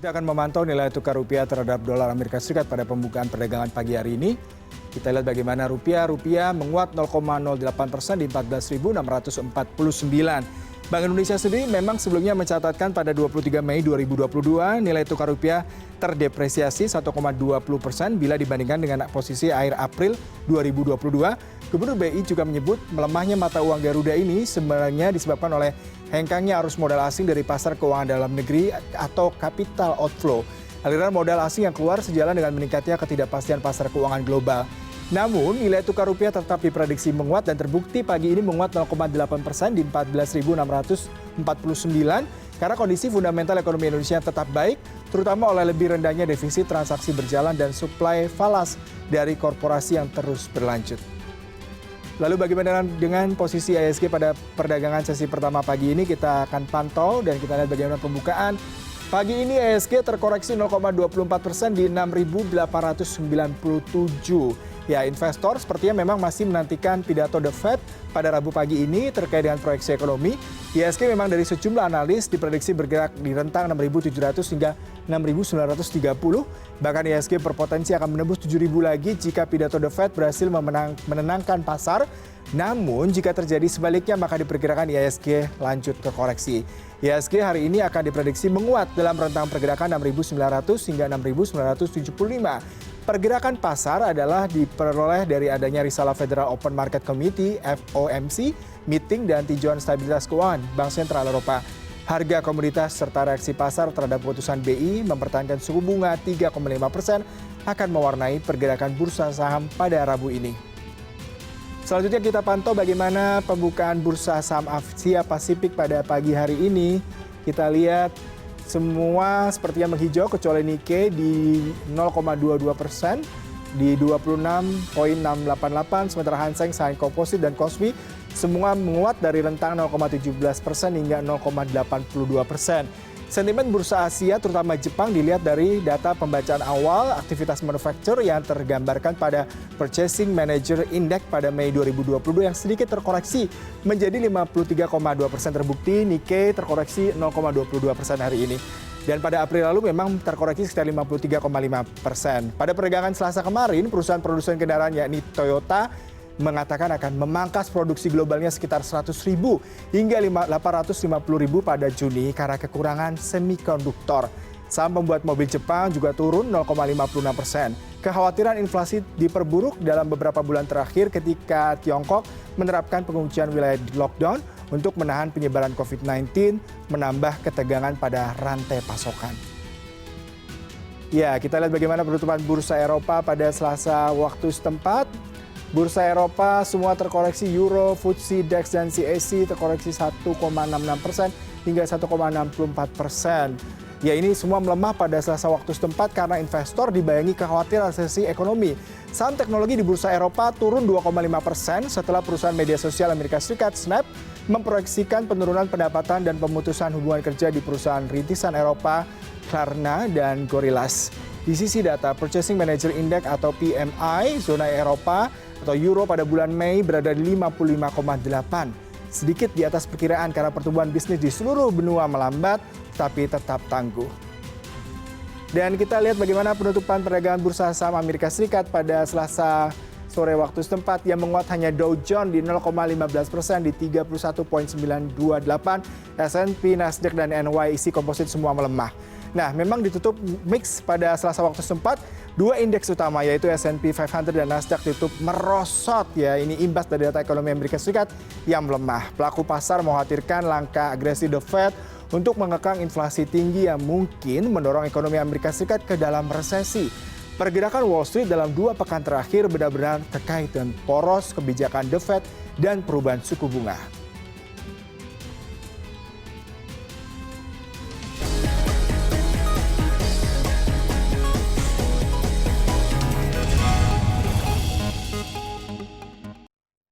Kita akan memantau nilai tukar rupiah terhadap dolar Amerika Serikat pada pembukaan perdagangan pagi hari ini. Kita lihat bagaimana rupiah menguat 0,08% di 14.649. Bank Indonesia sendiri memang sebelumnya mencatatkan pada 23 Mei 2022 nilai tukar rupiah terdepresiasi 1,20% bila dibandingkan dengan posisi akhir April 2022. Gubernur BI juga menyebut melemahnya mata uang Garuda ini sebenarnya disebabkan oleh hengkangnya arus modal asing dari pasar keuangan dalam negeri atau capital outflow. Aliran modal asing yang keluar sejalan dengan meningkatnya ketidakpastian pasar keuangan global. Namun, nilai tukar rupiah tetap diprediksi menguat dan terbukti pagi ini menguat 0,8% di 14.649 karena kondisi fundamental ekonomi Indonesia tetap baik, terutama oleh lebih rendahnya defisit transaksi berjalan dan suplai falas dari korporasi yang terus berlanjut. Lalu bagaimana dengan posisi IHSG pada perdagangan sesi pertama pagi ini? Kita akan pantau dan kita lihat bagaimana pembukaan. Pagi ini IHSG terkoreksi 0,24% di 6.897. Ya, investor sepertinya memang masih menantikan pidato The Fed pada Rabu pagi ini terkait dengan proyeksi ekonomi. IHSG memang dari sejumlah analis diprediksi bergerak di rentang 6.700 hingga 6.930. Bahkan IHSG berpotensi akan menembus 7.000 lagi jika pidato The Fed berhasil menenangkan pasar. Namun jika terjadi sebaliknya maka diperkirakan IHSG lanjut ke koreksi. IHSG hari ini akan diprediksi menguat dalam rentang pergerakan 6.900 hingga 6.975. Pergerakan pasar adalah diperoleh dari adanya risalah Federal Open Market Committee (FOMC) meeting dan tinjauan stabilitas keuangan Bank Sentral Eropa. Harga komoditas serta reaksi pasar terhadap keputusan BI mempertahankan suku bunga 3,5% akan mewarnai pergerakan bursa saham pada Rabu ini. Selanjutnya kita pantau bagaimana pembukaan bursa saham Asia Pasifik pada pagi hari ini. Kita lihat semua sepertinya menghijau kecuali Nikkei di 0,22% di 26.688, sementara Hang Seng, Shanghai Composite dan Kospi semua menguat dari rentang 0,17% hingga 0,82%. Sentimen bursa Asia terutama Jepang dilihat dari data pembacaan awal aktivitas manufaktur yang tergambarkan pada Purchasing Manager Index pada Mei 2022 yang sedikit terkoreksi menjadi 53,2%, terbukti Nikkei terkoreksi 0,22% hari ini. Dan pada April lalu memang terkoreksi sekitar 53,5%. Pada perdagangan Selasa kemarin, perusahaan produsen kendaraan yakni Toyota mengatakan akan memangkas produksi globalnya sekitar 100.000 hingga 850.000 pada Juni karena kekurangan semikonduktor. Saham pembuat mobil Jepang juga turun 0,56%. Kekhawatiran inflasi diperburuk dalam beberapa bulan terakhir ketika Tiongkok menerapkan penguncian wilayah lockdown untuk menahan penyebaran COVID-19, menambah ketegangan pada rantai pasokan. Ya, kita lihat bagaimana penutupan bursa Eropa pada Selasa waktu setempat. Bursa Eropa semua terkoreksi, Euro, FTSE, DAX, dan CAC terkoreksi 1,66% hingga 1,64%. Ya, ini semua melemah pada Selasa waktu setempat karena investor dibayangi kekhawatiran resesi ekonomi. Saham teknologi di bursa Eropa turun 2,5% setelah perusahaan media sosial Amerika Serikat Snap memproyeksikan penurunan pendapatan dan pemutusan hubungan kerja di perusahaan rintisan Eropa, Klarna dan Gorillas. Di sisi data Purchasing Manager Index atau PMI, zona Eropa atau Euro pada bulan Mei berada di 55,8. Sedikit di atas perkiraan karena pertumbuhan bisnis di seluruh benua melambat, tapi tetap tangguh. Dan kita lihat bagaimana penutupan perdagangan bursa saham Amerika Serikat pada Selasa sore waktu setempat yang menguat hanya Dow Jones di 0,15% di 31.928, S&P, Nasdaq, dan NYSE Composite semua melemah. Nah, memang ditutup mix pada Selasa waktu setempat. Dua indeks utama yaitu S&P 500 dan Nasdaq ditutup merosot ya. Ini imbas dari data ekonomi Amerika Serikat yang melemah. Pelaku pasar mengkhawatirkan langkah agresif The Fed untuk mengekang inflasi tinggi yang mungkin mendorong ekonomi Amerika Serikat ke dalam resesi. Pergerakan Wall Street dalam 2 pekan terakhir benar-benar terkait dengan poros kebijakan The Fed dan perubahan suku bunga.